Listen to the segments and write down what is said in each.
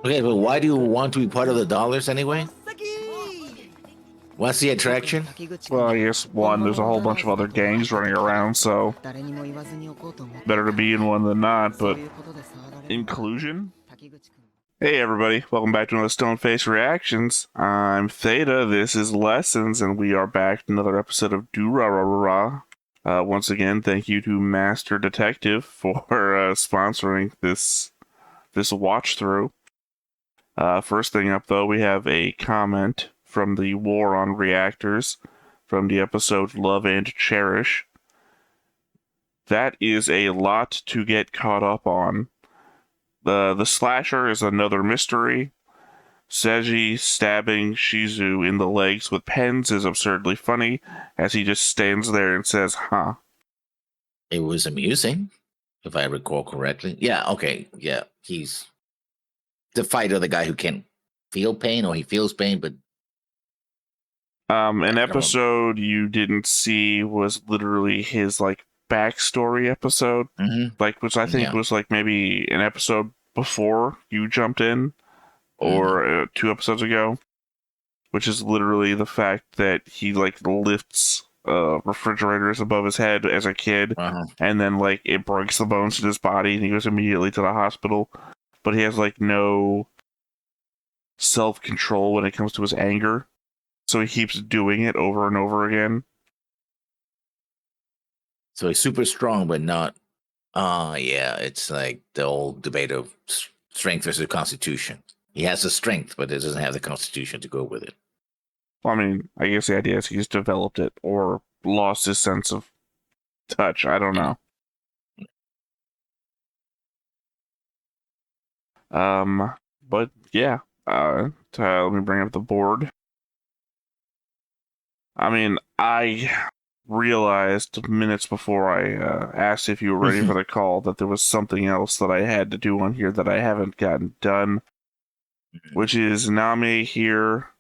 Okay, but why do you want to be part of the dollars anyway? What's the attraction? Well, I guess one, there's a whole bunch of other gangs running around, so better to be in one than not, but inclusion? Hey everybody, welcome back to another Stoneface Reactions. I'm Theta, this is Lessons, and we are back to another episode of Durarara. Once again, thank you to Master Detective for sponsoring this watch through. First thing up though, we have a comment from the War on Reactors from the episode Love and Cherish. That is a lot to get caught up on. The slasher is another mystery. Seiji stabbing Shizu in the legs with pens is absurdly funny, as he just stands there and says, huh. It was amusing, if I recall correctly. Yeah, okay, yeah. He's the fighter, the guy who can feel pain, or he feels pain, but An I don't episode you didn't see was literally his, backstory episode. Which I think was, maybe an episode before you jumped in, or 2 episodes ago, which is literally the fact that he, lifts refrigerators above his head as a kid, and then, it breaks the bones in his body, and he goes immediately to the hospital, but he has, no self-control when it comes to his anger, so he keeps doing it over and over again. So he's super strong, but not. Yeah, it's like the old debate of strength versus constitution. He has the strength, but it doesn't have the constitution to go with it. Well, I mean, I guess the idea is he's developed it or lost his sense of touch. I don't know. But yeah. Let me bring up the board. I mean, I realized minutes before I asked if you were ready for the call that there was something else that I had to do on here that I haven't gotten done, which is Nami here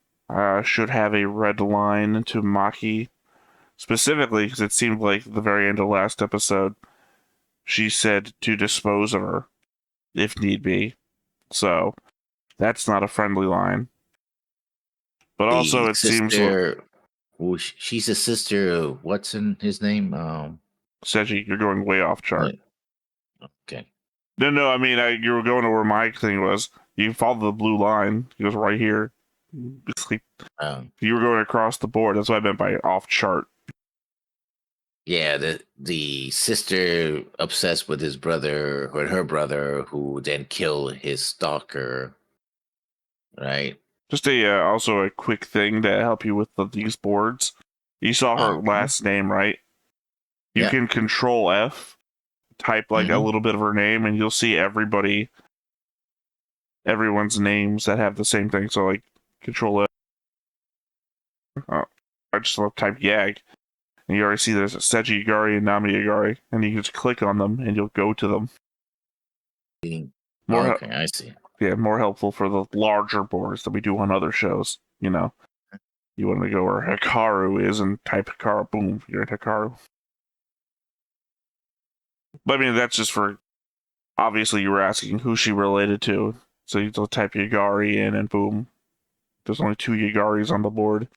should have a red line to Maki, specifically because it seemed like at the very end of last episode she said to dispose of her if need be, so that's not a friendly line. But also it seems she's a sister of what's in his name? Seiji, you're going way off chart. Okay. No, I mean, you were going to where my thing was. You follow the blue line. It was right here. You were going across the board. That's what I meant by off chart. Yeah, the sister obsessed with his brother, or her brother, who then killed his stalker. Right. Just also a quick thing to help you with these boards. You saw her last name, right? You can Control F, type a little bit of her name, and you'll see everyone's names that have the same thing. So Control F. Oh, I just type Yag, and you already see there's Seiji Yagari and Nami Yagari, and you can just click on them, and you'll go to them. Okay, I see. Yeah, more helpful for the larger boards that we do on other shows. You know, you want to go where Hikaru is and type Hikaru, boom, you're at Hikaru. But I mean, that's just for, obviously you were asking who she related to, so you just type Yagari in and boom, there's only 2 Yagaris on the board.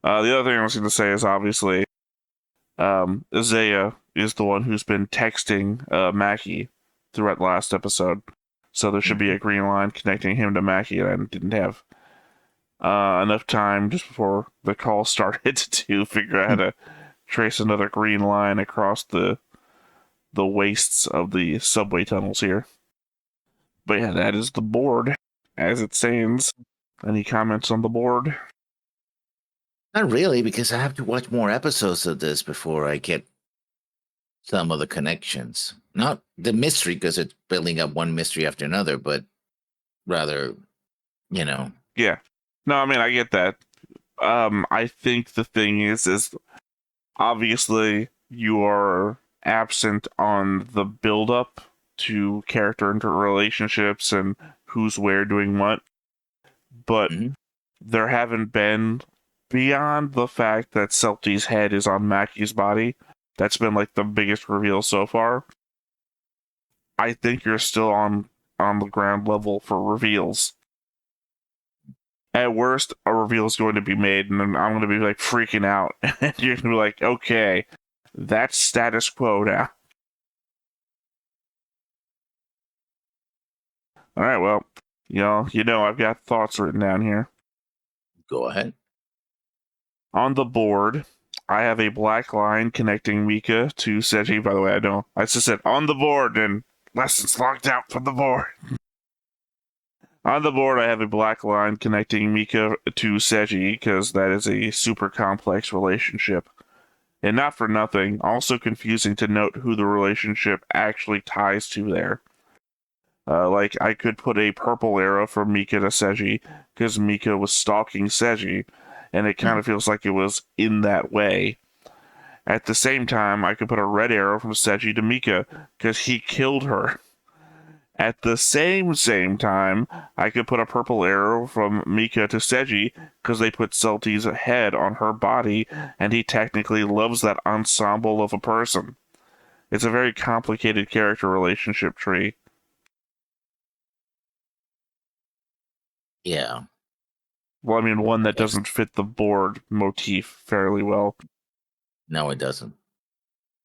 The other thing I was going to say is obviously, Isaiah is the one who's been texting Maki throughout last episode, so there should be a green line connecting him to Maki, and I didn't have enough time just before the call started to figure out how to trace another green line across the wastes of the subway tunnels here. But yeah, that is the board as it stands. Any comments on the board? Not really, because I have to watch more episodes of this before I get some of the connections. Not the mystery, because it's building up one mystery after another, but rather, Yeah. No, I mean, I get that. I think the thing is obviously you are absent on the build-up to character interrelationships and who's where doing what. But there haven't been, beyond the fact that Celti's head is on Maki's body, that's been the biggest reveal so far. I think you're still on on the ground level for reveals. At worst, a reveal is going to be made, and then I'm going to be like freaking out. And you're going to be like, okay, that's status quo now. All right, well, I've got thoughts written down here. Go ahead. On the board, I have a black line connecting Mika to Seiji. By the way, I just said on the board, and lessons locked out from the board. On the board, I have a black line connecting Mika to Seiji, because that is a super complex relationship. And not for nothing, also confusing to note who the relationship actually ties to there. Like, I could put a purple arrow from Mika to Seiji, because Mika was stalking Seiji, and it kind of feels like it was in that way. At the same time, I could put a red arrow from Seiji to Mika, because he killed her. At the same time, I could put a purple arrow from Mika to Seiji, because they put Sulty's head on her body, and he technically loves that ensemble of a person. It's a very complicated character relationship tree. Yeah. Well, I mean, one that doesn't fit the board motif fairly well. No, it doesn't.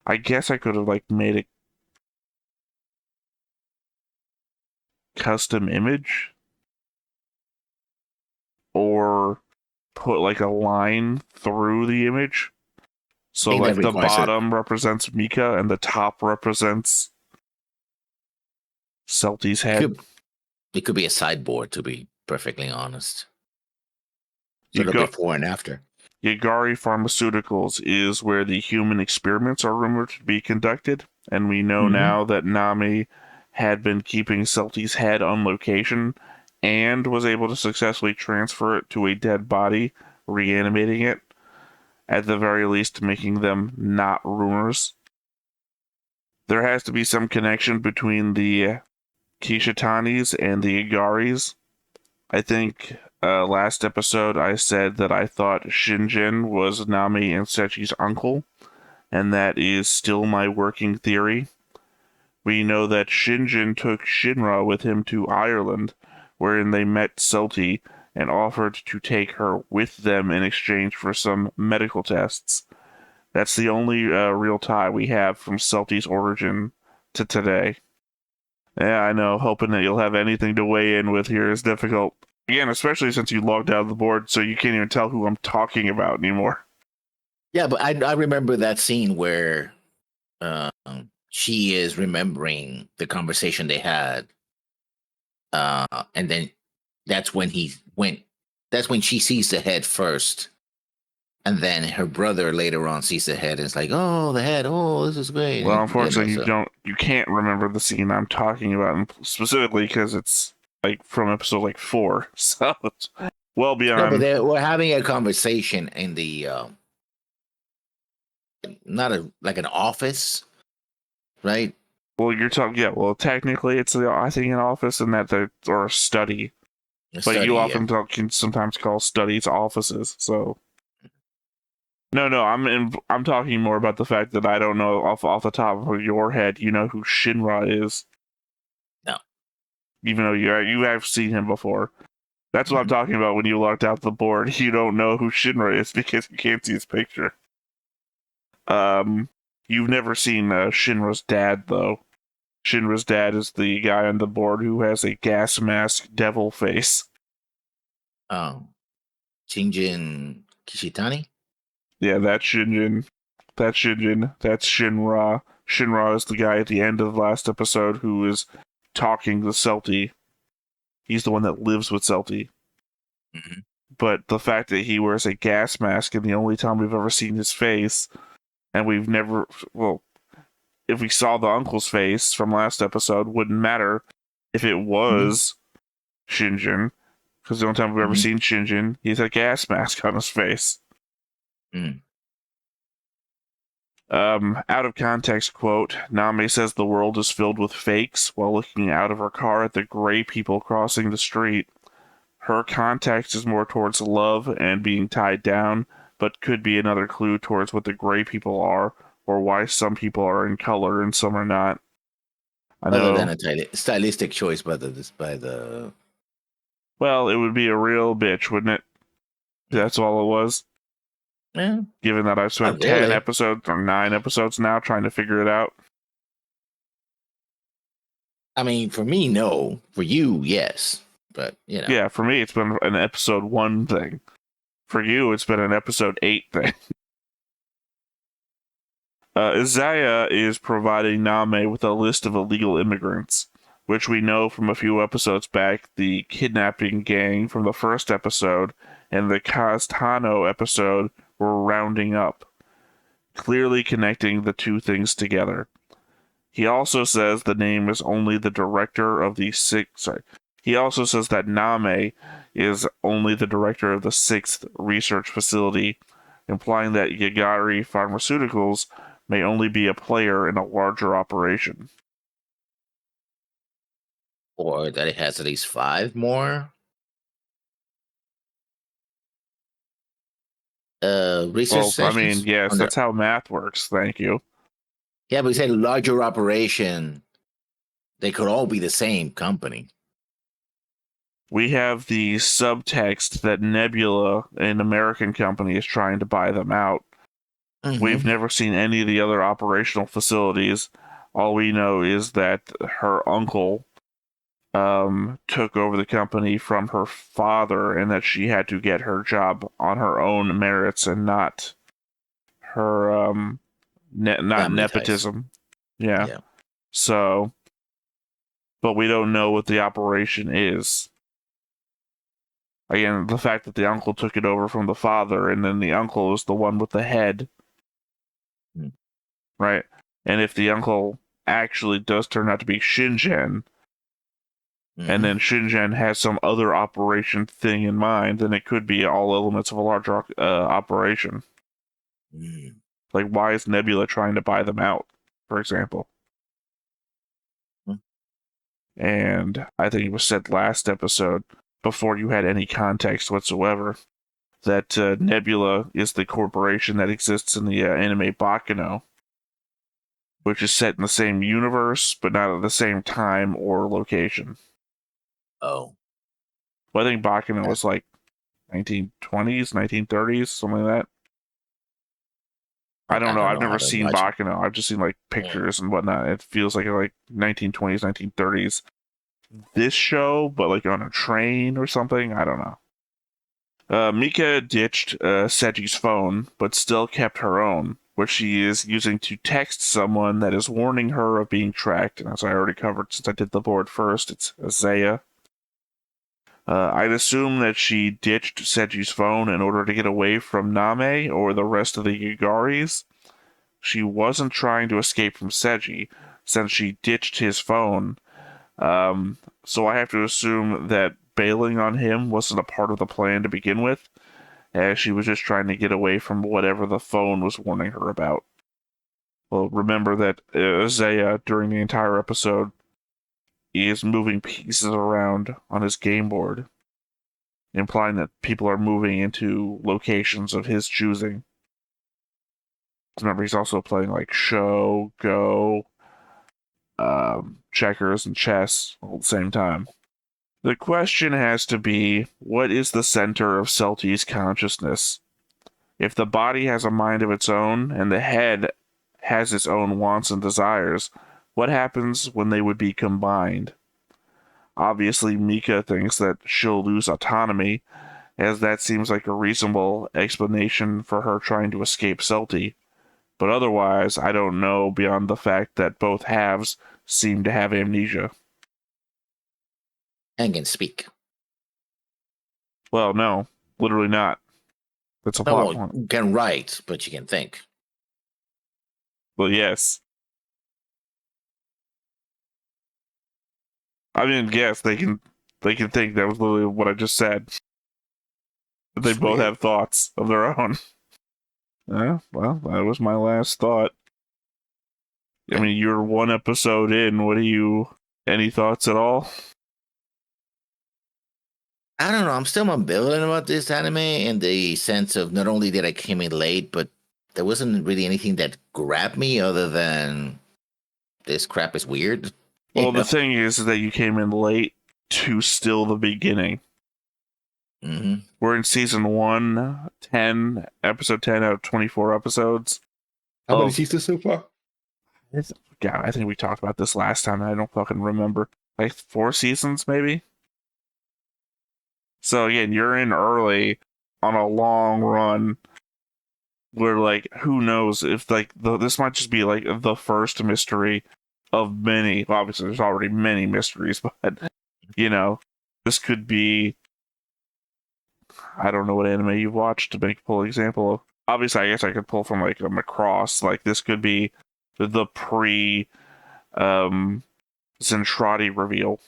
I guess I could have, made a custom image, or put a line through the image, so the bottom represents Mika and the top represents Sulty's head. It could be a sideboard, to be perfectly honest. Sort of before and after. Yagari Pharmaceuticals is where the human experiments are rumored to be conducted, and we know now that Nami had been keeping Sulty's head on location and was able to successfully transfer it to a dead body, reanimating it, at the very least making them not rumors. There has to be some connection between the Kishitanis and the Yagaris. I think last episode I said that I thought Shinjin was Nami and Sechi's uncle, and that is still my working theory. We know that Shinjin took Shinra with him to Ireland, wherein they met Sulty and offered to take her with them in exchange for some medical tests. That's the only real tie we have from Sulty's origin to today. Yeah, I know, hoping that you'll have anything to weigh in with here is difficult. Again, especially since you logged out of the board, so you can't even tell who I'm talking about anymore. Yeah, but I remember that scene where she is remembering the conversation they had. And then that's when that's when she sees the head first. And then her brother later on sees the head and it's like, oh, the head, oh, this is great. Well, unfortunately, you can't remember the scene I'm talking about, specifically because it's from episode 4, so it's well beyond. No, but we're having a conversation in the not an office, right? Well, you're talking, yeah. Well, technically, it's I think an office and or a study. But you often can sometimes call studies offices. So no, I'm talking more about the fact that I don't know off the top of your head. You know who Shinra is? No, even though you have seen him before. That's what I'm talking about when you locked out the board. You don't know who Shinra is because you can't see his picture. You've never seen Shinra's dad, though. Shinra's dad is the guy on the board who has a gas mask devil face. Oh. Shinjin Kishitani? Yeah, that's Shinjin. That's Shinjin. That's Shinra. Shinra is the guy at the end of the last episode who is talking to Sulty. He's the one that lives with Sulty. Mm-hmm. But the fact that he wears a gas mask and the only time we've ever seen his face, and we've never, well, if we saw the uncle's face from last episode, wouldn't matter if it was Shinjin, because the only time we've ever seen Shinjin, he's a gas mask on his face. Out of context quote, Nami says the world is filled with fakes while looking out of her car at the gray people crossing the street. Her context is more towards love and being tied down, but could be another clue towards what the gray people are, or why some people are in color and some are not. I Other know. than a stylistic choice by the. Well, it would be a real bitch, wouldn't it? That's all it was. Yeah, Given that I've spent not 10 really. episodes or 9 episodes now trying to figure it out. I mean, for me, no. For you, yes. But Yeah, for me, it's been an episode 1 thing. For you, it's been an episode 8 thing. Isaiah is providing Name with a list of illegal immigrants, which we know from a few episodes back the kidnapping gang from the first episode and the Castano episode were rounding up, clearly connecting the two things together. He also says the name is only the director of the He also says that Name is only the director of the 6th research facility, implying that Yagari Pharmaceuticals may only be a player in a larger operation. or that it has at least 5 more research Well, I mean, sessions yes, under. that's how math works. Thank you. Yeah, but we said larger operation. They could all be the same company. We have the subtext that Nebula, an American company, is trying to buy them out. Mm-hmm. We've never seen any of the other operational facilities. All we know is that her uncle took over the company from her father and that she had to get her job on her own merits and not her not Family ties. nepotism. Yeah. Yeah. So, but we don't know what the operation is. Again, the fact that the uncle took it over from the father and then the uncle is the one with the head. Mm. Right? And if the uncle actually does turn out to be Shingen, and then Shingen has some other operation thing in mind, then it could be all elements of a larger operation. Mm. Like, why is Nebula trying to buy them out, for example? Mm. And I think it was said last episode, before you had any context whatsoever, that Nebula is the corporation that exists in the anime Baccano, which is set in the same universe, but not at the same time or location. Oh. Well, I think Baccano was like 1920s, 1930s, something like that. I don't know. I've never seen Baccano. I've just seen like pictures and whatnot. It feels like 1920s, 1930s. This show, but like on a train or something. I don't know. Mika ditched Seji's phone, but still kept her own, which she is using to text someone that is warning her of being tracked. And as I already covered since I did the board first, it's Azaya. I'd assume that she ditched Seji's phone in order to get away from Name or the rest of the Yagaris. She wasn't trying to escape from Seji, since she ditched his phone. So I have to assume that bailing on him wasn't a part of the plan to begin with, as she was just trying to get away from whatever the phone was warning her about. Well, remember that Isaiah, during the entire episode, is moving pieces around on his game board, implying that people are moving into locations of his choosing. Remember, he's also playing like show, go, checkers, and chess all at the same time. The question has to be, what is the center of Celti's consciousness? If the body has a mind of its own, and the head has its own wants and desires, what happens when they would be combined? Obviously, Mika thinks that she'll lose autonomy, as that seems like a reasonable explanation for her trying to escape Celti. But otherwise, I don't know beyond the fact that both halves seem to have amnesia. And can speak. Well, no, literally not. That's a plot point. You can write, but you can think. Well, yes. I mean, yes, they can think. That was literally what I just said. But they both have thoughts of their own. Yeah, well, that was my last thought. I mean, you're 1 episode in. Any thoughts at all? I don't know. I'm still ambivalent about this anime in the sense of not only did I came in late, but there wasn't really anything that grabbed me other than this crap is weird. Well, the thing is that you came in late to still the beginning. Mm-hmm. We're in season 1, 10, episode 10 out of 24 episodes. How many seasons so far? God, I think we talked about this last time. I don't fucking remember. Like 4 seasons, maybe? So again, you're in early on a long run where, like, who knows if, like, this might just be, like, the first mystery of many. Well, obviously, there's already many mysteries, but, you know, this could be... I don't know what anime you've watched to make a full example of. Obviously, I guess I could pull from, like, a Macross. Like, this could be the Zentradi reveal.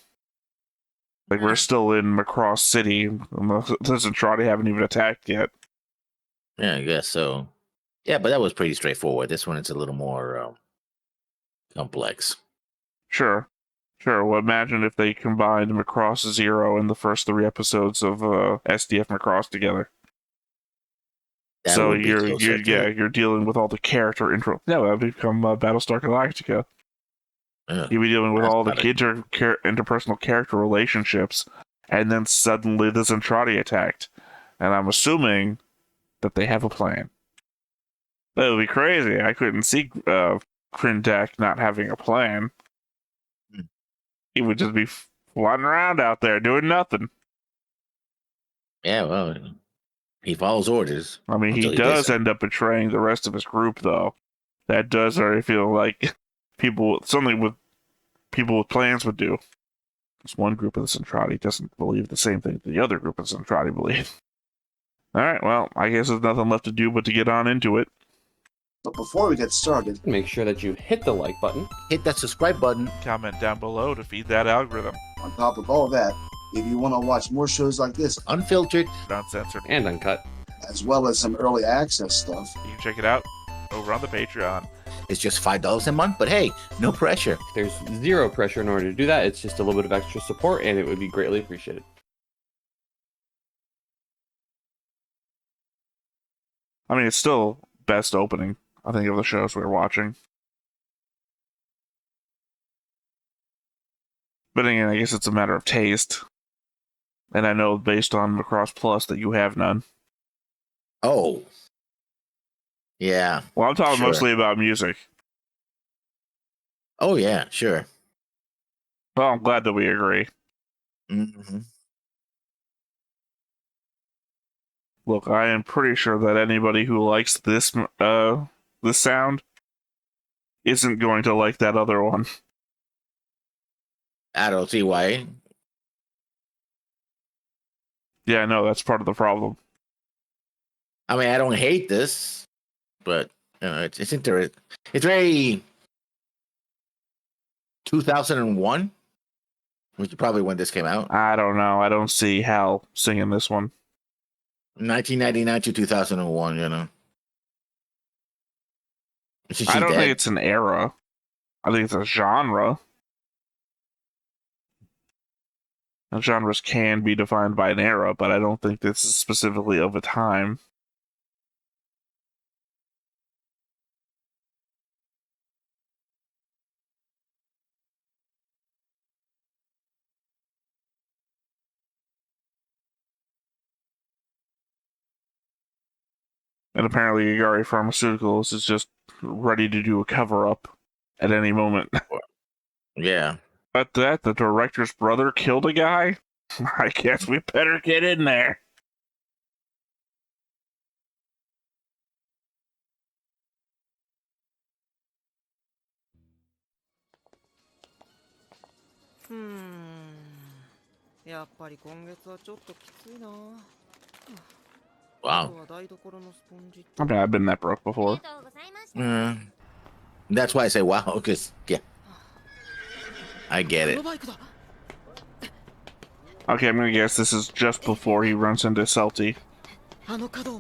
Like, we're still in Macross City, and the Zentradi haven't even attacked yet. Yeah, I guess so. Yeah, but that was pretty straightforward. This one is a little more complex. Sure. Well, imagine if they combined Macross Zero and the first 3 episodes of SDF Macross together. That So would be closer to it. you're dealing with all the character intro. Yeah, that would become Battlestar Galactica. Ugh, You'd be dealing with that's all the not it. interpersonal character relationships, and then suddenly the Zentradi attacked. And I'm assuming that they have a plan. That would be crazy. I couldn't see Kryndak not having a plan. Hmm. He would just be floating around out there doing nothing. Yeah, well, he follows orders. I mean, he until does doesn't. end up betraying the rest of his group, though. That does already feel like something with people with plans would do. This one group of the Zentradi doesn't believe the same thing the other group of the Zentradi believe. Alright, well, I guess there's nothing left to do but to get on into it. But before we get started, Make sure that you hit the like button. Hit that subscribe button. Comment down below to feed that algorithm. on top of all that, if you want to watch more shows like this, Unfiltered. Uncensored. And uncut. as well as some early access stuff, You can check it out over on the Patreon. It's just $5 a month, but hey, no pressure. There's zero pressure in order to do that. It's just a little bit of extra support, and it would be greatly appreciated. I mean, it's still best opening, I think, of the shows we're watching. But again, I guess it's a matter of taste. And I know based on Macross Plus that you have none. Oh. Yeah. Well, I'm talking Sure. mostly about music. Oh, yeah, sure. Well, I'm glad that we agree. Mm-hmm. Look, I am pretty sure that anybody who likes this sound isn't going to like that other one. I don't see why. Yeah, I know, that's part of the problem. I mean, I don't hate this, but it's interesting. It's very 2001, which is probably when this came out. I don't know. I don't see Hal singing this one. 1999 to 2001, you know. I don't think it's an era. I think it's a genre. And genres can be defined by an era, but I don't think this is specifically of a time. And apparently Igari Pharmaceuticals is just ready to do a cover-up at any moment. Yeah. But that, the director's brother killed a guy? I guess we better get in there. Wow. I mean, I've been that broke before. That's why I say wow, because, yeah. I get it. Okay, I'm gonna guess this is just before he runs into Celti.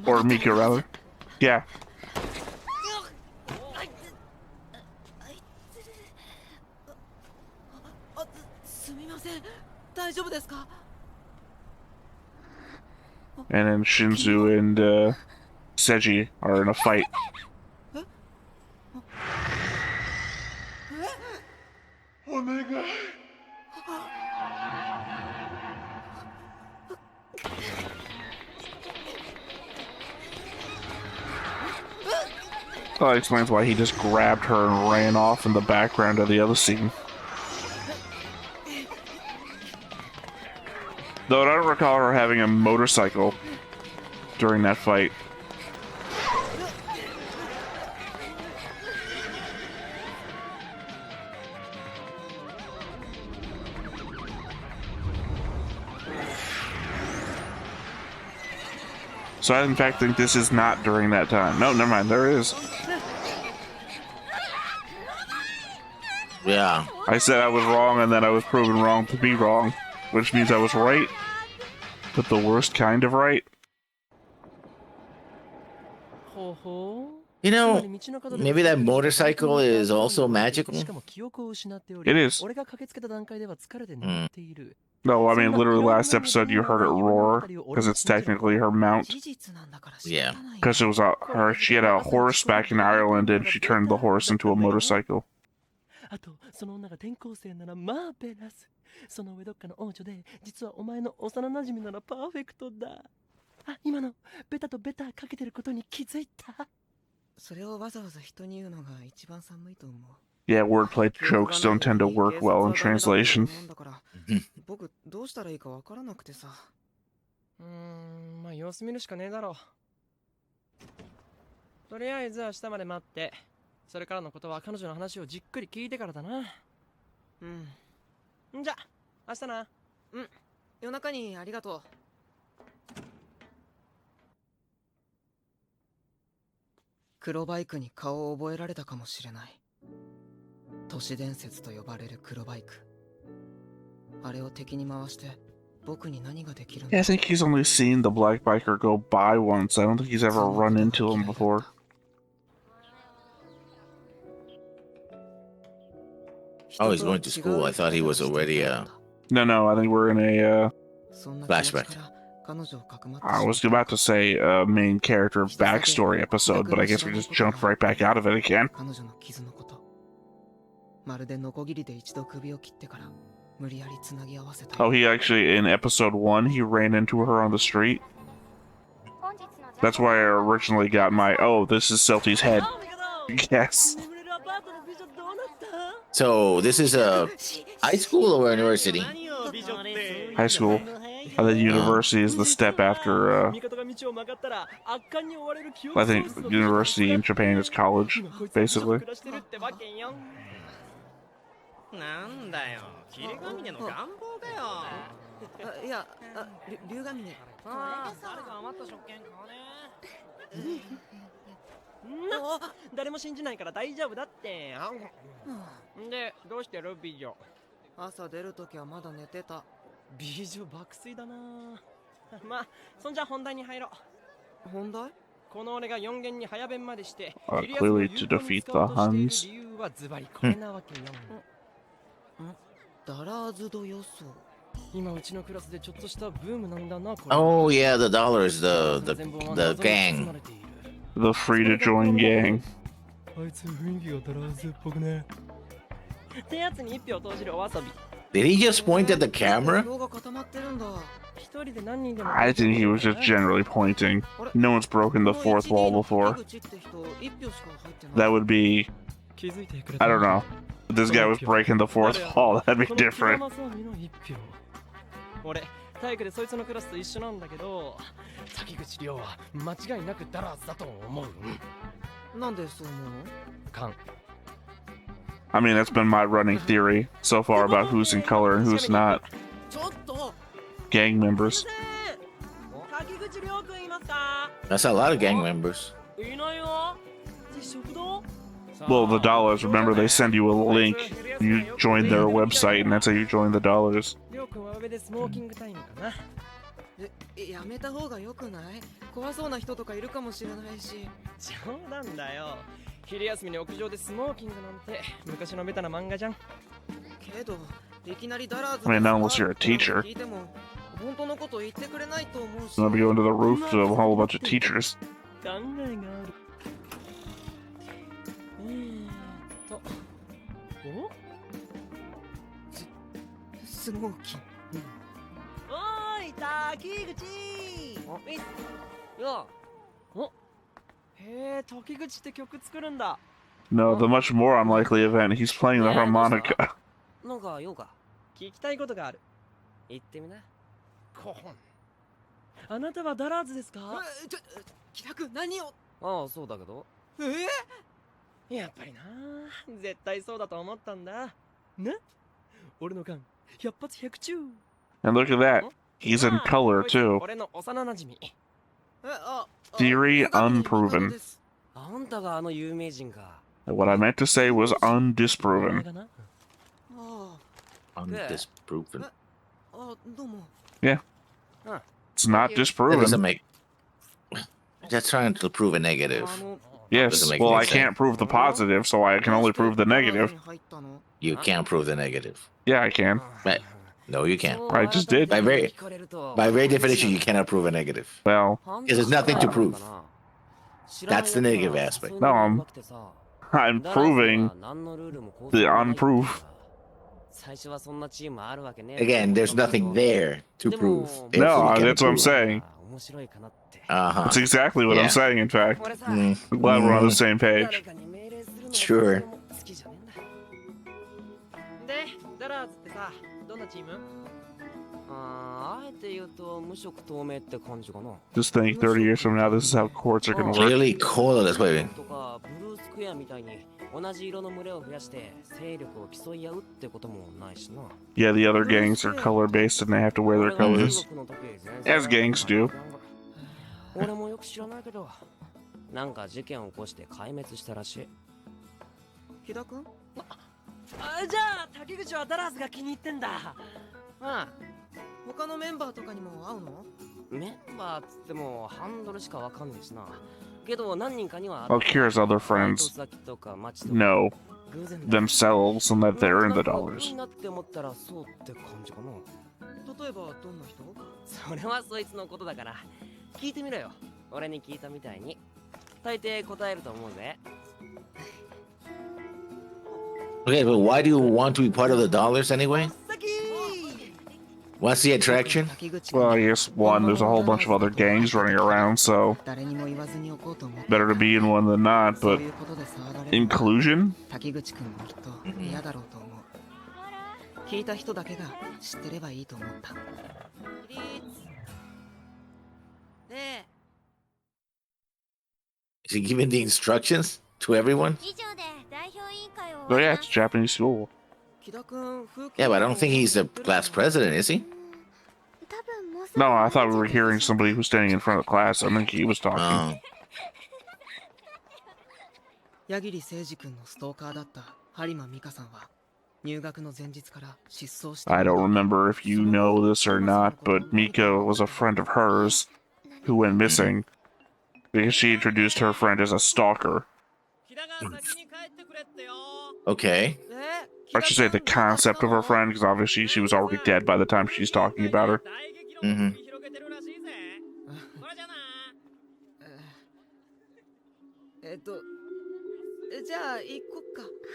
Or Mika, rather. Yeah. And then Shinzu and Seiji are in a fight. Omega. That explains why he just grabbed her and ran off in the background of the other scene. Though I don't recall her having a motorcycle during that fight. So I in fact think this is not during that time. No, never mind, there is. Yeah. I said I was wrong and then I was proven wrong to be wrong, which means I was right, but the worst kind of right. You know, maybe that motorcycle is also magical. It is. No, I mean, literally last episode you heard it roar, because it's technically her mount. Yeah. Because it was her, she had a horse back in Ireland and she turned the horse into a motorcycle. あとその女が転校生ならまあベラスその上どっかの王女で実はお前の幼馴染ならパーフェクトだあ今のベタとベタかけてることに気づいたそれをわざわざ人に言うのが一番寒いと思う Yeah, wordplay jokes don't tend to work well in translation. 僕どうしたらいいかわからなくてさまあ様子見るしかねえだろとりあえず明日まで待ってそれからのことは彼女の話をじっくり聞いてからだなじゃ明日な夜中にありがとう黒バイクに顔を覚えられたかもしれない都市伝説と呼ばれる黒バイクあれを敵に回して僕に何ができるんだ Yeah, I think he's only seen the black biker go by once. I don't think he's ever run into him before. Oh, he's going to school. I thought he was already No, I think we're in a, flashback. I was about to say a main character backstory episode, but I guess we just jumped right back out of it again. Oh, he actually, in episode 1, he ran into her on the street. That's why I originally got my, oh, this is Selty's head. Yes. So this is a high school or university? High school. And then university is the step after, I think university in Japan is college, basically. なんだよ、霧ヶ峰の願望かよ。いや、龍ヶ峰。ああ、誰か余った食券買わね。誰も信じないから大丈夫だって。で、どうしてる美女？朝出るときはまだ寝てた。美女爆睡だな。まあ、そんじゃ本題に入ろう。本題？この俺が4弦に早弁までして、clearly to defeat the Huns. 理由はズバリこれなわけよ。ダラーズド予想。今うちのクラスでちょっとしたブームなんだな。Oh yeah, the dollars, the gang. The free to join gang. あいつ雰囲気がダラーズっぽくね。ってやつに1票投じるお遊び。Did he just point at the camera? I think he was just generally pointing. No one's broken the fourth wall before. That would be... I don't know. If this guy was breaking the fourth wall, that'd be different. 俺、体育でそいつのクラスと一緒なんだけど、滝口亮は間違いなくダラーズだと思う。なんでそう思うの？カン。I mean, that's been my running theory so far about who's in color and who's not. Gang members. That's a lot of gang members. Well, the dollars, remember, they send you a link. You join their website, and that's how you join the dollars. やめた方が良くない？怖そうな人とかいるかもしれないし。冗談だよ。昼休みに屋上でスモーキングなんて昔のベタな漫画じゃん。けど、いきなりダラーズ I mean, not unless you're a teacher. 聞いても本当のこと言ってくれないと思うし。You'll be going to the roof to a whole bunch of teachers. 考えがある。お？スの金。おーい、滝口。よ。お。へえ、滝口って曲作るんだ。 No, the much more unlikely event, he's playing the harmonica. なんか用か。聞きたいことがある。言ってみな。コホン。あなたはダラーズですか？キタ君何を？ああ、そうだけど。やっぱりな。絶対そうだと思ったんだ。ね？俺の勘、百発百中。 And look at that, he's in color too. 俺の幼馴染。Theory unproven. あんたがあの有名人か。 What I meant to say was undisproven. Undisproven. Yeah. It's not That disproven. doesn't make. That's trying to prove a negative. Yes, doesn't make well, any I can't sense. prove the positive, so I can only prove the negative. You can't prove the negative. Yeah, I can. But no, you can't. I just did. By very definition, you cannot prove a negative. Well, Because there's nothing to prove. That's the negative aspect. No, I'm proving the unproof. Again, there's nothing there to prove. No, Therefore, you cannot that's what I'm prove. saying. Uh-huh. That's exactly what I'm Yeah. saying, in fact. Mm, I'm glad we're on the same page. Sure. で、ダラーズってさ、どんなチーム？あえて言うと無色透明って感じかな。 Just think 30 years from now, this is how courts are gonna work. Clearly colorless. Wait, wait. とかブルースクエアみたいに同じ色の群れを増やして勢力を競い合うってこともないしな。 Yeah, the other gangs are color-based and they have to wear their colors. As gangs do. 俺もよく知らないけど、なんか事件を起こして壊滅したらしい。木田君？じゃあ滝口はダラーズが気に入ってんだ。ああ。他のメンバーとかにも会うの？メンバーっつってもハンドルしかわかんねえしな。けど何人かには。 Well, Kira's other friends know themselves and that they're in the dollars. なって思ったらそうって感じかな。例えばどんな人？それはそいつのことだから。聞いてみろよ。俺に聞いたみたいに。大抵答えると思うぜ。 Okay, but why do you want to be part of the dollars anyway? What's the attraction? Well, I guess one, there's a whole bunch of other gangs running around, so better to be in one than not, but inclusion? 聞いた人だけが知ってればいいと思った。Is he giving the instructions to everyone? Oh yeah, it's Japanese school. Yeah, but I don't think he's the class president, is he? No, I thought we were hearing somebody who's standing in front of the class. I think he was talking. Oh. 矢桐誠二君のストーカーだった播磨美香さんは入学の前日から失踪して I don't remember if you know this or not, but Mika was a friend of hers who went missing because she introduced her friend as a stalker. Okay. I should say the concept of her friend, because obviously she was already dead by the time she's talking about her. Mm-hmm.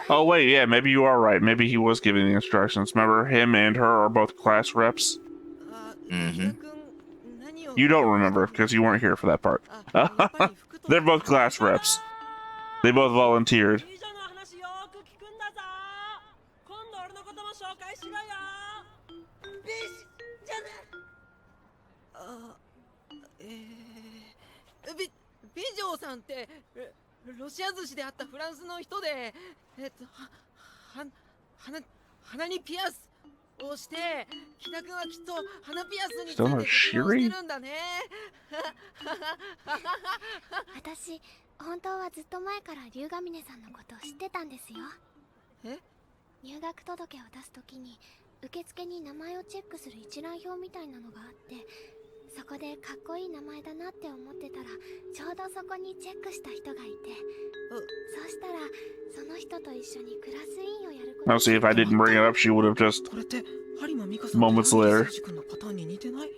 Oh wait, yeah, maybe you are right. Maybe he was giving the instructions. Remember, him and her are both class reps? Mm-hmm. You don't remember, because you weren't here for that part. They're both class reps. They both volunteered. Still no Shiri? 私本当はずっと前から龍ヶ峰さんのことを知ってたんですよ。え？入学届を出すときに受付に名前をチェックする一覧表みたいなのがあって、そこでかっこいい名前だなって思ってたらちょうどそこにチェックした人がいて、そうしたらその人と一緒にクラス委員をやること。 Now see, if I didn't bring it up, she would have just これって播磨美香さん moments later. 君のパターンに似てない？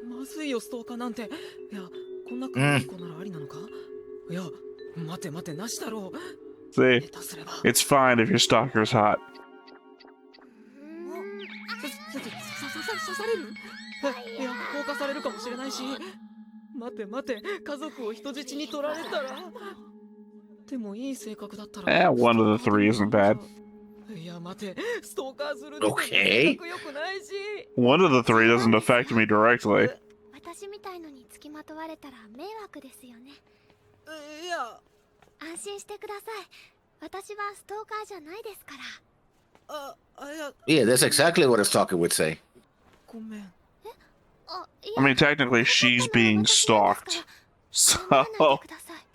まずいよストーカーなんて。いや、こんな可愛い子ならありなのか？いや、待て待てなしだろう。 See, it's fine if your stalker's hot. 刺される？いや、放火されるかもしれないし。待て待て、家族を人質に取られたら。でもいい性格だったら。One of the three isn't bad. いや、待て、ストーカーする時点で Okay. 性格良くないし。One of the three doesn't affect me directly. 私みたいのにつきまとわれたら迷惑ですよね。いや、安心してください。私はストーカーじゃないですから。いや、Yeah, that's exactly what a stalker would say. ごめん。I mean, technically, she's being stalked. So,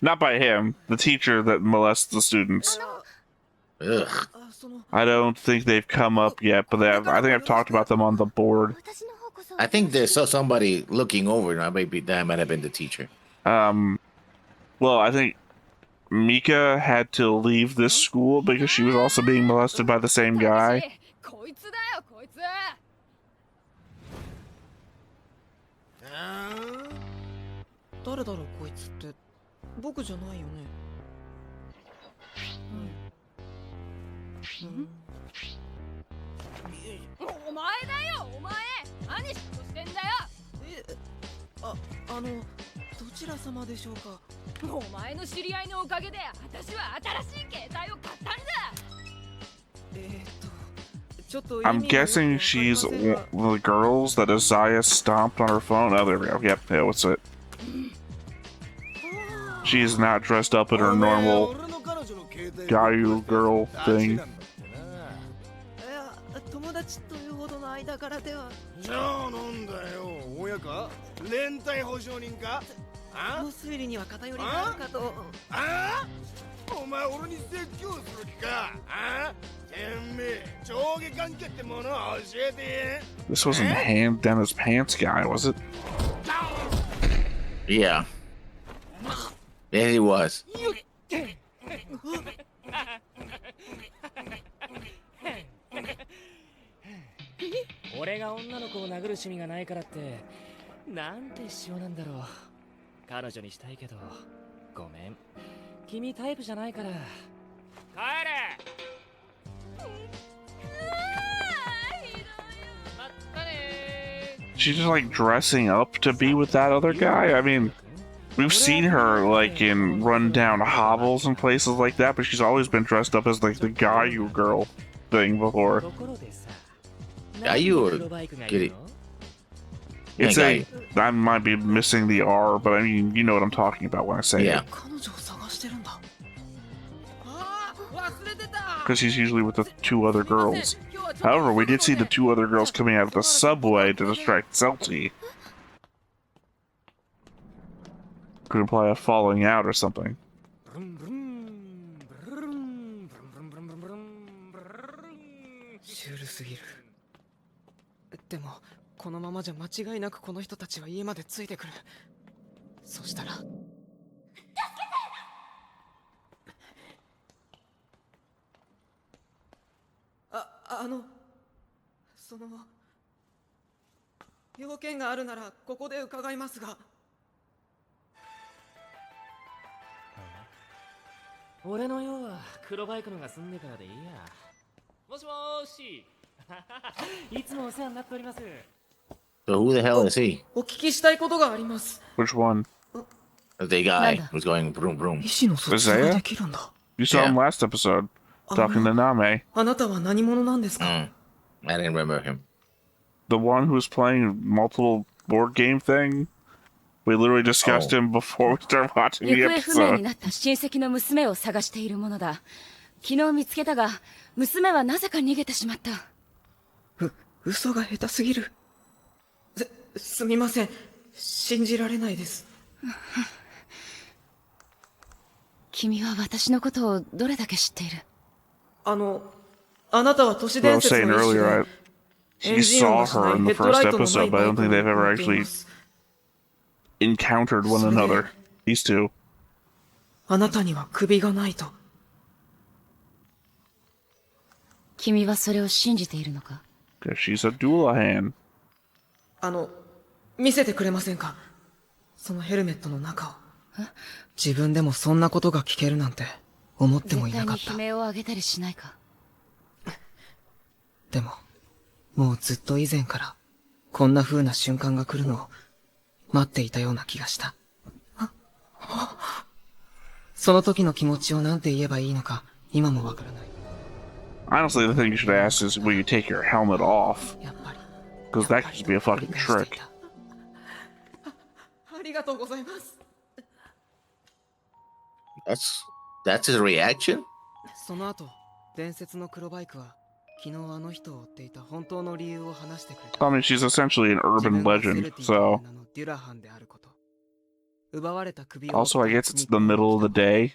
not by him, the teacher that molests the students. Ugh. I don't think they've come up yet, but I think I've talked about them on the board. I think they saw somebody looking over. Maybe that might have been the teacher. Well, I think Mika had to leave this school because she was also being molested by the same guy. 誰だろうこいつって。僕じゃないよね。お前だよ、お前。何しとしてんだよ。どちら様でしょうか。お前の知り合いのおかげで私は新しい携帯を買ったんだ。ちょっと I'm guessing she's one of the girls that Isaiah stomped on her phone. Oh, there we go. Yep, yeah, what's it? She's not dressed up in her normal guy girl thing. いや、友達というほどの間柄では。じゃあなんだよ、親か連帯保証人か。この推理には偏りがあるかと。ああ、お前俺に説教する気か。ああ、てめえ上下関係ってものを教えて。 This wasn't hand down his pants guy, was it? Yeah. Yeah, he was. 俺が女の子を殴る趣味がないからってなんて塩なんだろう。彼女にしたいけどごめん、君タイプじゃないから。帰れ。 She's just like dressing up to be with that other guy. I mean, we've seen her like in rundown hovels and places like that, but she's always been dressed up as like the guy girl thing before. Gayu or Giri? It's Yeah, a, I might be missing the R, but I mean, you know what I'm talking about when I say Yeah. it. Because he's usually with the two other girls. However, we did see the two other girls coming out of the subway to distract Celti. Could imply a falling out or something. シュールすぎる。でもこのままじゃ間違いなくこの人たちは家までついてくる。そしたら。助けて。その要件があるならここで伺いますが。俺の用は黒バイクのが済んでからでいいや。もしもーし。いつもお世話になっております。 So who the hell is he? お聞きしたいことがあります。 Which one? The guy who's going vroom vroom. 意思の疎通ができるんだ。 You saw him last episode, talking to Name. あなたは何者なんですか？ I didn't remember him. The one who was playing multiple board game thing? We literally discussed him before we started watching the 行方不明に episode. なった親戚の娘を探しているものだ。昨日見つけたが、娘はなぜか逃げてしまった。嘘が下手すぎる。すみません。信じられないです。君は私のことをどれだけ知っている？あなたは都市 What I 伝 was 説 saying の一種 earlier, で、 you エンジン saw 音がしな her い in ヘ the ッドラ first イトのない episode, but バ I イ don't ク think を they've ever 乗ってい actually ます。 encountered one another. These two. あなたには首がないと。君はそれを信じているのか？ Because she's a Doulahan. 見せてくれませんか？そのヘルメットの中を。自分でもそんなことが聞けるなんて思ってもいなかった。絶対に悲鳴を上げたりしないか？でももうずっと以前からこんな風な瞬間が来るのを待っていたような気がした。その時の気持ちをなんて言えばいいのか今もわからない。 Honestly, the thing you should ask is, will you take your helmet off? やっぱり Because that could just be a fucking trick. ありがとうございます。 That's his reaction? その後、伝説の黒バイクは昨日あの人を追っていた本当の理由を話してくれた。 I mean, she's essentially an urban legend, so... デュラハンであること。奪われた首を Also, I guess it's the middle of the day.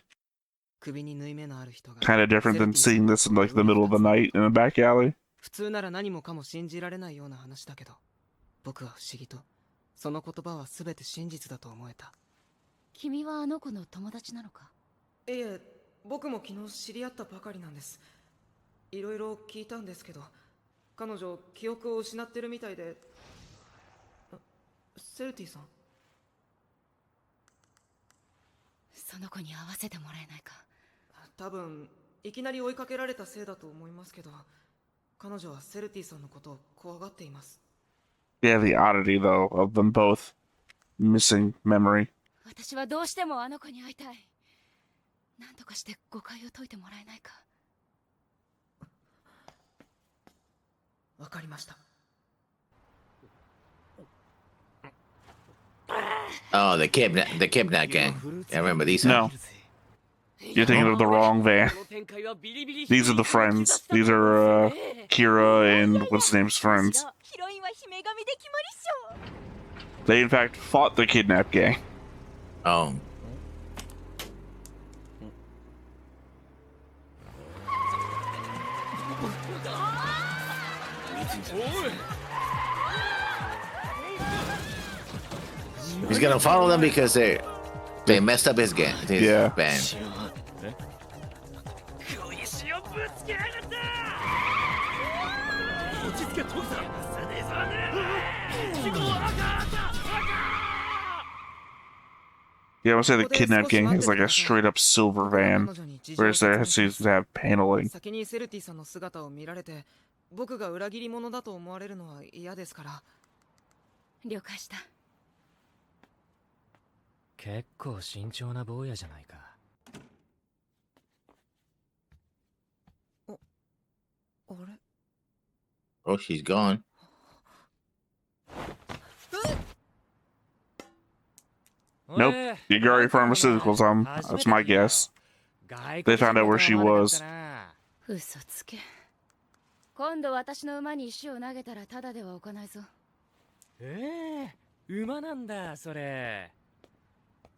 首に縫い目のある人が Kind of different than seeing this in, like, the middle of the night in a back alley. 普通なら何もかも信じられないような話だけど、僕は不思議とその言葉は全て真実だと思えた。君はあの子の友達なのか？いえ、僕も昨日知り合ったばかりなんです。いろいろ聞いたんですけど、彼女記憶を失ってるみたいで。セルティさん、その子に会わせてもらえないか？多分いきなり追いかけられたせいだと思いますけど、彼女はセルティさんのことを怖がっています。 Yeah, the oddity, though, of them both missing memory. 私はどうしてもあの子に会いたい。何とかして誤解を解いてもらえないか？わかりました。 Oh, the kidnap gang. I remember these. No. You're thinking of the wrong van. These are the friends. These are, Kira and what's his name's friends. They, in fact, fought the kidnap gang. Oh. He's gonna follow them because they messed up his game. His Yeah. band. Yeah, I would say the kidnap gang has like a straight up silver van, whereas there seems to have paneling. 先にセルティさんの姿を見られて、僕が裏切り者だと思われるのは嫌ですから。了解した。結構慎重な坊やじゃないか。あれ？ Oh, she's gone. Nope. Yagari Pharmaceuticals, that's my guess. They found out where she was. 嘘つけ。今度私の馬に石を投げたらタダでは置かないぞ。馬なんだそれ。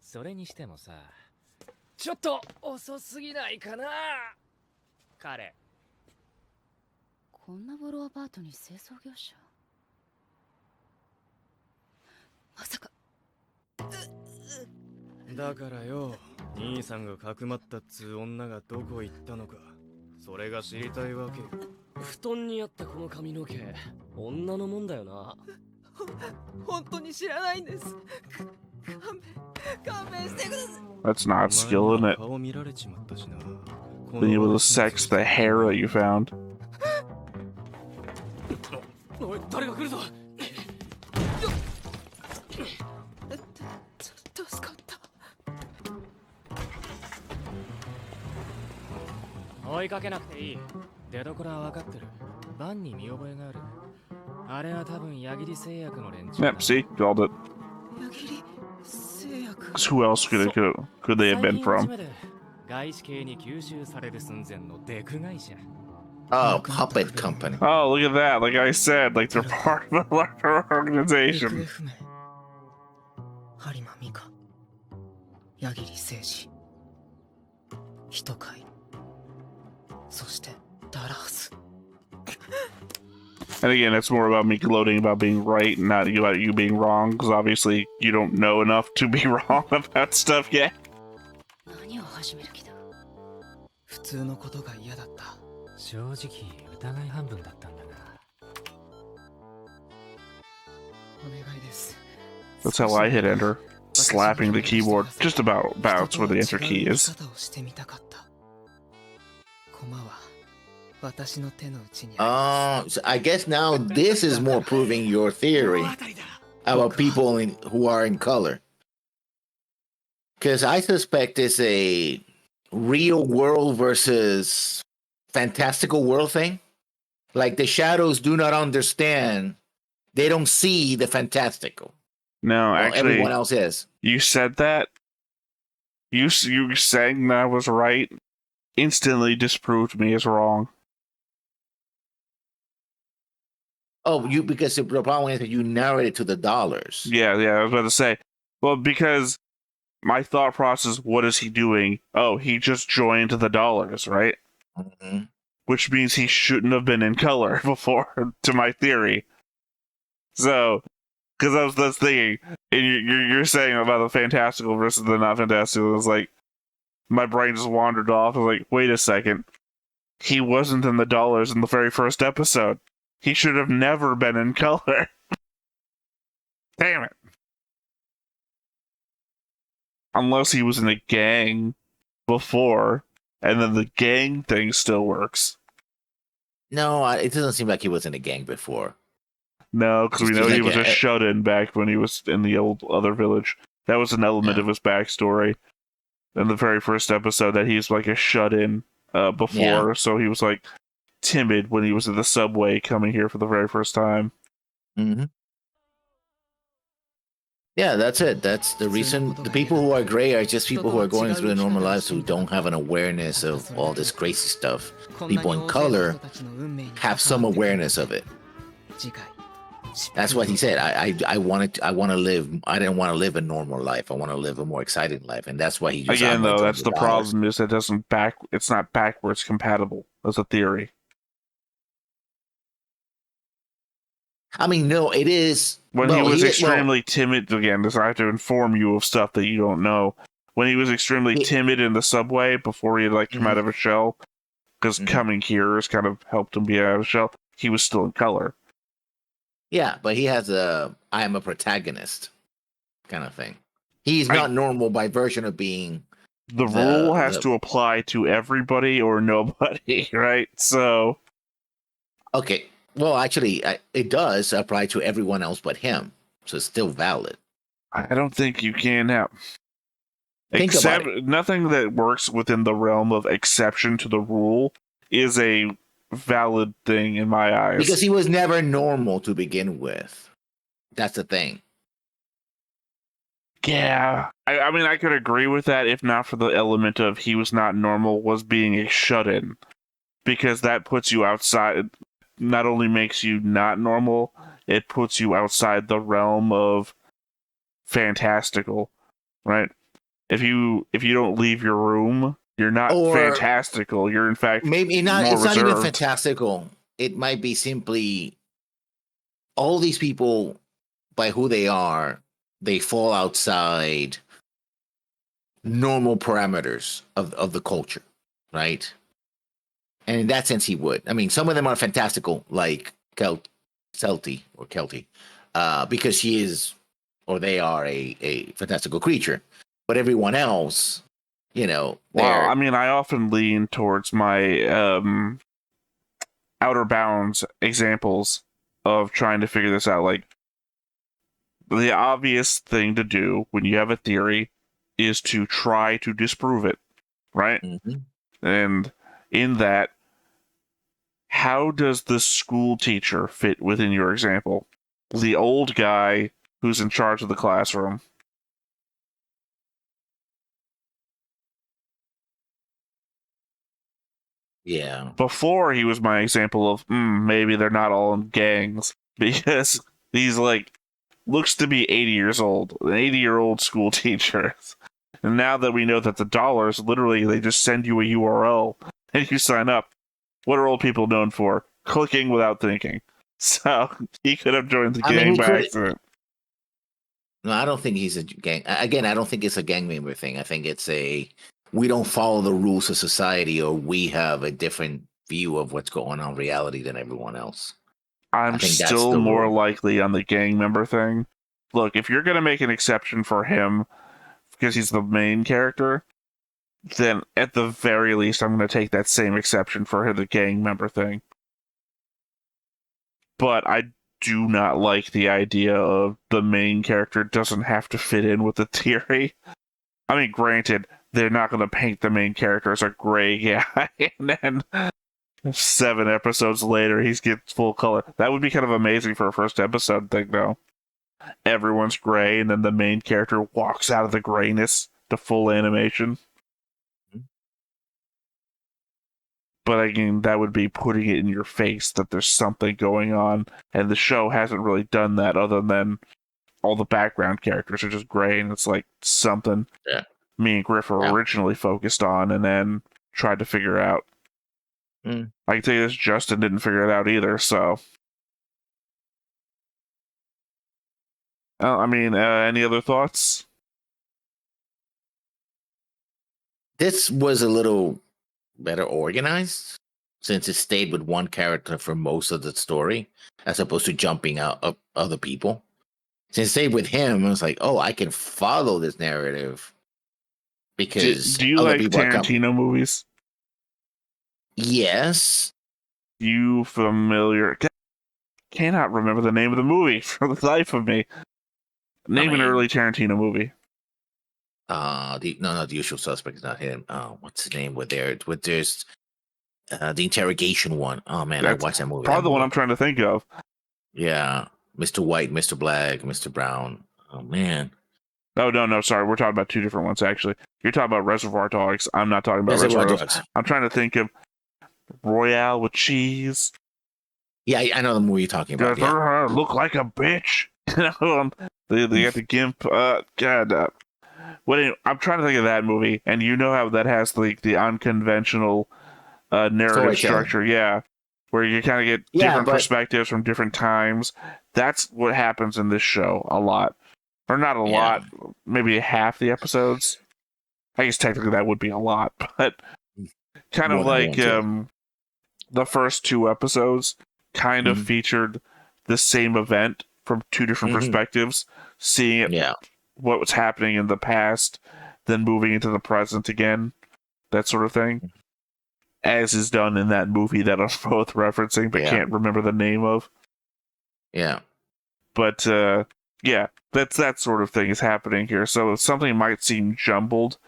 それにしてもさ、ちょっと遅すぎないかな彼。こんなボロアパートに清掃業者？まさか。だからよ、兄さんがかくまったっつう女がどこ行ったのか、それが知りたいわけ。布団にあったこの髪の毛、女のもんだよな。本当に知らないんです。勘弁してください。 That's not skill, isn't it? 顔見られちまったしな。 Being able to sex the hair that you found. おい、誰が来るぞ。助かった。追いかけなくていい。出所は分かってる。バンに見覚えがある。あれは多分矢切製薬の連中。 Yep, see? Called it. 矢切製薬。 Who else could they have been from? 外資系に吸収される寸前のデク会社。 Oh, puppet company. Oh, look at that. Like I said, like they're part of a larger organization. 有馬美香、矢切誠司、人会、そしてダラース。 And again, it's more about me gloating about being right and not about you being wrong, because obviously you don't know enough to be wrong about stuff yet. 何を始める気だ？普通のことが嫌だった。正直疑い半分だったんだが。お願いです。 That's how I hit enter, slapping the keyboard just about where the enter key is. 駒は So I guess now this is more proving your theory about people who are in color. Because I suspect it's a real world versus fantastical world thing. Like the shadows do not understand. They don't see the fantastical. No, Well, actually, everyone else is. You said that. You saying that I was right instantly disproved me as wrong. Oh, because the problem is that you narrowed it to the dollars. Yeah, I was about to say. Well, because my thought process, what is he doing? Oh, he just joined the dollars, right? Mm-hmm. Which means he shouldn't have been in color before, to my theory. So, because I was thinking, and you're saying about the fantastical versus the not fantastical, it was like, my brain just wandered off. I was like, wait a second. He wasn't in the dollars in the very first episode. He should have never been in color. Damn it. Unless he was in a gang before, and then the gang thing still works. No, it doesn't seem like he was in a gang before. No, because we know he was a shut-in back when he was in the old other village. That was an element of his backstory in the very first episode, that he's like a shut-in before, so he was like timid when he was in the subway coming here for the very first time. Mm-hmm. Yeah, that's it. That's the reason. The people who are gray are just people who are going through their normal lives who don't have an awareness of all this crazy stuff. People in color have some awareness of it. That's what he said. I want to live. I didn't want to live a normal life. I want to live a more exciting life, and that's why he just again though. That's the problem, is it doesn't it's not backwards compatible as a theory. I mean, no, it is. When he was extremely timid, again, I have to inform you of stuff that you don't know. When he was extremely timid in the subway before he had like come out of a shell, because coming here has kind of helped him be out of a shell, he was still in color. Yeah, but he has I am a protagonist kind of thing. He's not normal by version of being. The rule has to apply to everybody or nobody, right? So. Okay. Well, actually, it does apply to everyone else but him. So it's still valid. I don't think you can have. Think about it. Nothing that works within the realm of exception to the rule is a valid thing in my eyes. Because he was never normal to begin with. That's the thing. Yeah. I mean, I could agree with that if not for the element of he was not normal, was being a shut-in. Because that puts you outside, not only makes you not normal, it puts you outside the realm of fantastical, right? If you don't leave your room, you're not fantastical. You're in fact maybe not. More it's reserved. Not even fantastical. It might be simply all these people, by who they are, they fall outside normal parameters of the culture, right? And in that sense, he would. I mean, some of them are fantastical, like Kelty, because she is, or they are a fantastical creature. But everyone else, well, I mean, I often lean towards my outer bounds examples of trying to figure this out. Like, the obvious thing to do when you have a theory is to try to disprove it, right? Mm-hmm. And in that, how does the school teacher fit within your example? The old guy who's in charge of the classroom. Yeah. Before, he was my example of maybe they're not all in gangs, because he's like looks to be 80 years old, an 80-year-old school teacher. And now that we know that the dollars, literally, they just send you a URL and you sign up. What are old people known for? Clicking without thinking. So he could have joined the gang by accident. No, I don't think he's a gang. Again, I don't think it's a gang member thing. I think it's we don't follow the rules of society, or we have a different view of what's going on in reality than everyone else. I'm still more likely on the gang member thing. Look, if you're going to make an exception for him because he's the main character, then at the very least, I'm going to take that same exception for the gang member thing. But I do not like the idea of the main character doesn't have to fit in with the theory. I mean, granted, they're not going to paint the main character as a gray guy, and then 7 episodes later, he gets full color. That would be kind of amazing for a first episode thing, though. Everyone's gray, and then the main character walks out of the grayness to full animation. But again, that would be putting it in your face that there's something going on, and the show hasn't really done that other than all the background characters are just gray, and it's like something me and Griff were originally focused on and then tried to figure out. I can tell you this, Justin didn't figure it out either, so... any other thoughts? This was a little better organized since it stayed with one character for most of the story as opposed to jumping out of other people. Since it stayed with him, I was like, oh, I can follow this narrative because do you other like people Tarantino movies? Yes. You familiar? Cannot remember the name of the movie for the life of me. Name an early Tarantino movie. The Usual Suspect is not him. What's his name? There's the interrogation one. Oh man, I watched that movie. Probably the one I'm trying to think of. Yeah, Mr. White, Mr. Black, Mr. Brown. Oh man. Oh no, sorry, we're talking about 2 different ones actually. You're talking about Reservoir Dogs. I'm not talking about Reservoir Dogs. I'm trying to think of Royale with Cheese. Yeah, I know the movie you're talking about. Look like a bitch. They got the gimp. God. I'm trying to think of that movie, and you know how that has the unconventional narrative structure, where you kind of get different perspectives from different times. That's what happens in this show a lot, or not a lot, maybe half the episodes. I guess technically that would be a lot, but kind of like the first 2 episodes kind of featured the same event from 2 different perspectives, seeing it. What was happening in the past, then moving into the present again, that sort of thing, as is done in that movie that I'm both referencing but can't remember the name of. Yeah. But, that's that sort of thing is happening here. So something might seem jumbled,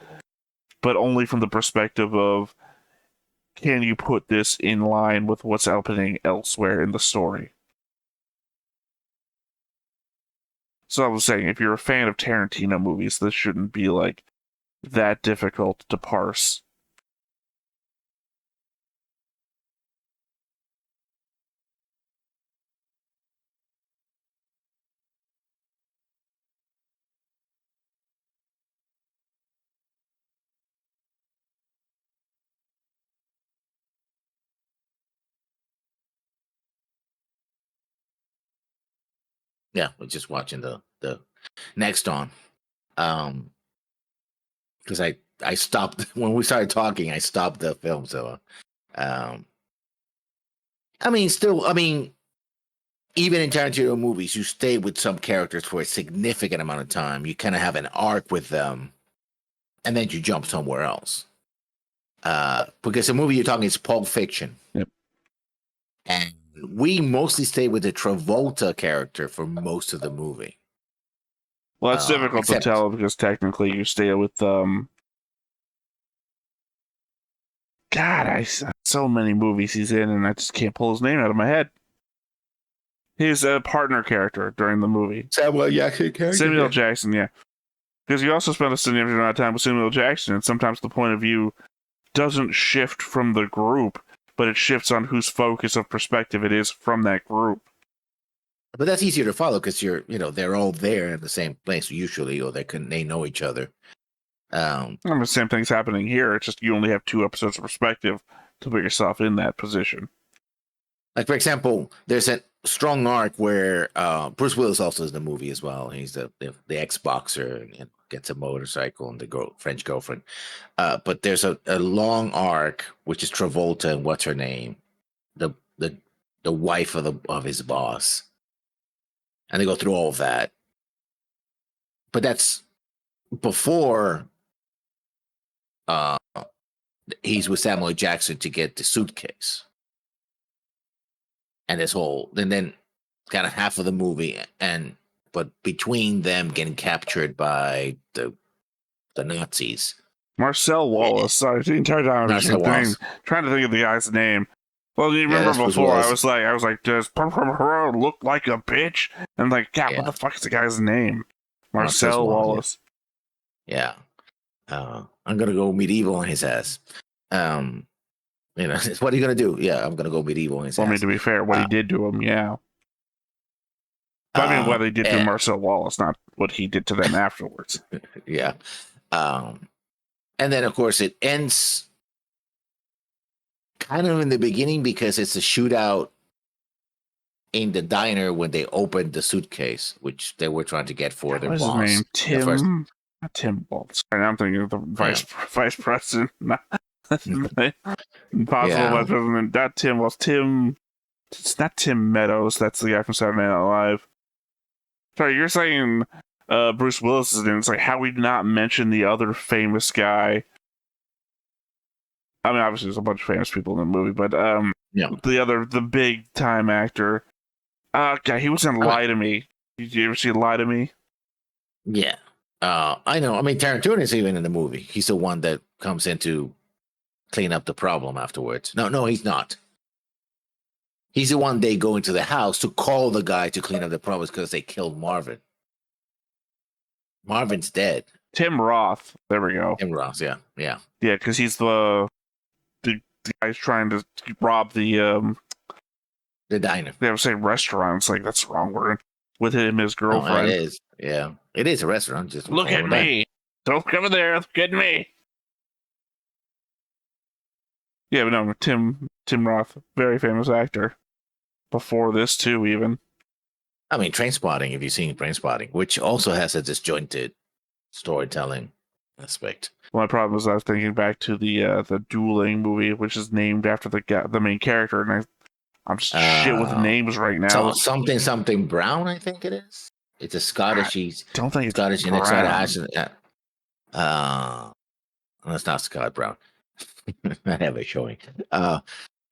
but only from the perspective of, can you put this in line with what's happening elsewhere in the story? So I was saying, if you're a fan of Tarantino movies, this shouldn't be, that difficult to parse. Yeah, we're just watching the next on. Because I stopped when we started talking, I stopped the film. So even in Tarantino movies, you stay with some characters for a significant amount of time. You kind of have an arc with them, and then you jump somewhere else. Because the movie you're talking is Pulp Fiction. Yep. And we mostly stay with the Travolta character for most of the movie. Well, it's difficult to tell because technically you stay with God, so many movies he's in, and I just can't pull his name out of my head. His partner character during the movie. Samuel Jackson character? Samuel Jackson, yeah. Because you also spend a significant amount of time with Samuel Jackson, and sometimes the point of view doesn't shift from the group, but it shifts on whose focus of perspective it is from that group. But that's easier to follow because they're all there in the same place usually, or they know each other. The same thing's happening here. It's just you only have 2 episodes of perspective to put yourself in that position. Like, for example, there's a strong arc where Bruce Willis also is in the movie as well. He's the ex-boxer and gets a motorcycle and the French girlfriend. But there's a long arc, which is Travolta and what's her name? The wife of his boss. And they go through all of that. But that's before he's with Samuel Jackson to get the suitcase. And then kind of half of the movie, but between them getting captured by the Nazis. Marcel Wallace. Sorry, the entire time I was Marcel Wallace. trying to think of the guy's name. Well, you remember before I was like, does look like a bitch? And like, God, what the fuck is the guy's name? Marcel Wallace. Yeah. I'm gonna go medieval on his ass. What are you gonna do? Yeah, I'm gonna go medieval on his ass. I mean, to be fair, what he did to him, yeah. I mean, what he did to Marcel Wallace, not what he did to them afterwards. Yeah. And then, of course, it ends kind of in the beginning because it's a shootout in the diner when they opened the suitcase, which they were trying to get for their boss. What is his name? Tim Waltz. I'm thinking of the vice president. Possible vice president. Not Tim Waltz. It's not Tim Meadows. That's the guy from Saturday Night Live. Sorry, you're saying Bruce Willis is in it. It's like, how we not mention the other famous guy? I mean, obviously, there's a bunch of famous people in the movie, but the big time actor. God, he was in Lie to Me. Did you ever see Lie to Me? Yeah. I know. I mean, Tarantino is even in the movie. He's the one that comes in to clean up the problem afterwards. No, he's not. He's the one they go into the house to call the guy to clean up the problems because they killed Marvin. Marvin's dead. Tim Roth. There we go. Tim Roth, yeah. Yeah, because he's the guy's trying to rob the diner. They would say restaurant. It's like, that's the wrong word. With him and his girlfriend. Oh, it is. Yeah. It is a restaurant. Just look at me. Don't come in there. Look at me. Yeah, but no, Tim Roth, very famous actor. Before this, too, even. I mean, Trainspotting, if you've seen Trainspotting, which also has a disjointed storytelling aspect. Well, my problem is I was thinking back to the dueling movie, which is named after the main character, and I'm just shit with names right now. Something Brown, I think it is. It's a Scottish. Don't think it's Scottish and accent. It's not Scott Brown. I have it showing.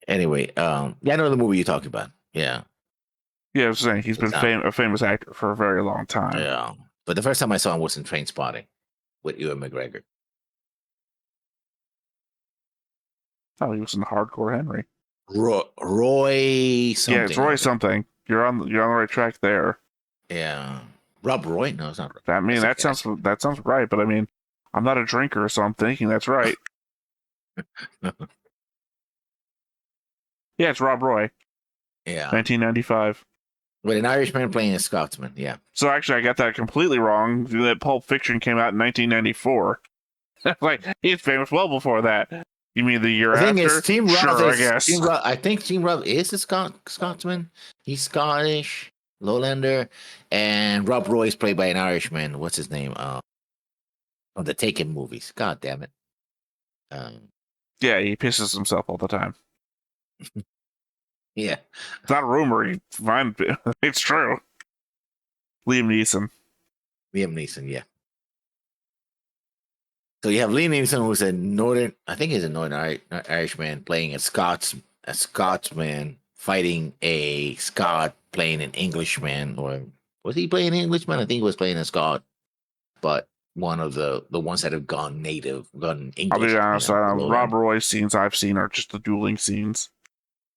Anyway, I know the movie you're talking about. Yeah. Yeah, I was saying he's been a famous actor for a very long time. Yeah, but the first time I saw him was in Trainspotting with Ewan McGregor. Oh, he was in Hardcore Henry. Roy something. Yeah, it's Roy something. You're on the right track there. Yeah, Rob Roy? No, it's not. I mean, that sounds right, but I mean, I'm not a drinker, so I'm thinking that's right. Yeah, it's Rob Roy. Yeah, 1995. With an Irishman playing a Scotsman. Yeah. So actually, I got that completely wrong. That Pulp Fiction came out in 1994. Like, he's famous well before that. You mean the year after? Is, Team Roth sure, is, I guess. I think Team Roth is a Scotsman. He's Scottish, Lowlander, and Rob Roy is played by an Irishman. What's his name? Of the Taken movies. God damn it. Yeah, he pisses himself all the time. Yeah. It's not a rumor. It's true. Liam Neeson, yeah. So you have Liam Neeson, who's a northern Irishman playing a Scotsman fighting a Scot playing an Englishman, or was he playing an Englishman? I think he was playing a Scot, but one of the ones that have gone native, gone English. I'll be honest, Rob Roy's scenes I've seen are just the dueling scenes.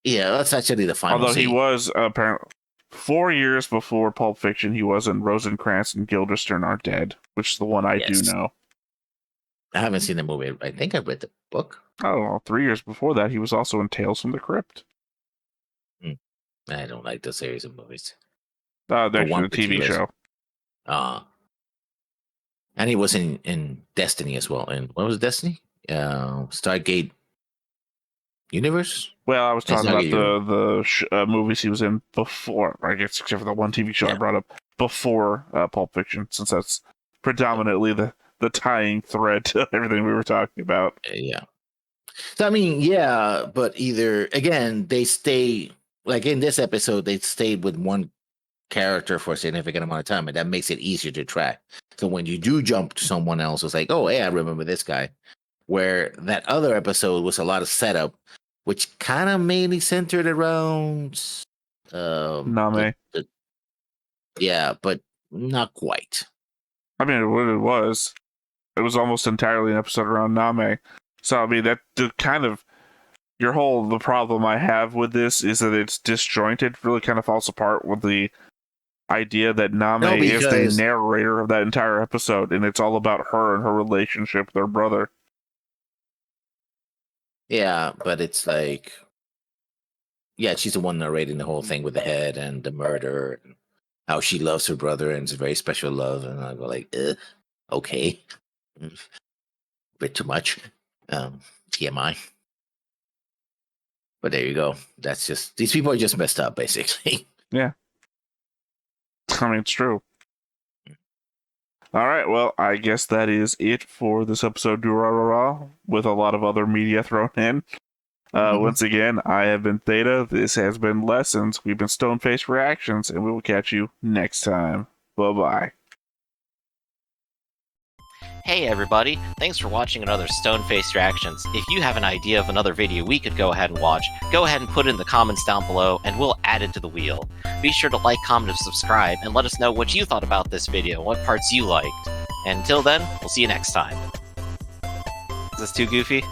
Yeah, that's actually the final Although scene. He was apparently 4 years before Pulp Fiction, he was in Rosencrantz and Guildenstern Are Dead, which is the one I do know. I haven't seen the movie. I think I read the book. Oh, well, 3 years before that, he was also in Tales from the Crypt. I don't like the series of movies. The TV show. And he was in Destiny as well. And what was Destiny? Stargate Universe? Well, I was talking about the movies he was in before, I guess, except for the one TV show I brought up before Pulp Fiction, since that's predominantly the tying thread to everything we were talking about. Yeah. So, I mean, yeah, but again, they stay, like in this episode, they stayed with one character for a significant amount of time, and that makes it easier to track. So when you do jump to someone else, it's like, oh, hey, I remember this guy. where that other episode was a lot of setup, which kind of mainly centered around Name. yeah, but not quite. I mean, what it was almost entirely an episode around Name. So I mean, that the kind of the problem I have with this is that it's disjointed. Really, kind of falls apart with the idea that Name is the narrator of that entire episode, and it's all about her and her relationship with her brother. Yeah, but it's like, yeah, she's the one narrating the whole thing with the head and the murder, and how she loves her brother, and it's a very special love. And I go like, okay, a bit too much, TMI. But there you go. That's just, these people are just messed up, basically. Yeah. I mean, it's true. All right, well, I guess that is it for this episode, Durarara, with a lot of other media thrown in. Once again, I have been Theta. This has been Lessons. We've been Stone-Faced Reactions, and we will catch you next time. Bye-bye. Hey everybody, thanks for watching another Stone-Faced Reactions. If you have an idea of another video we could go ahead and watch, go ahead and put it in the comments down below and we'll add it to the wheel. Be sure to like, comment, and subscribe, and let us know what you thought about this video and what parts you liked. And until then, we'll see you next time. Is this too goofy?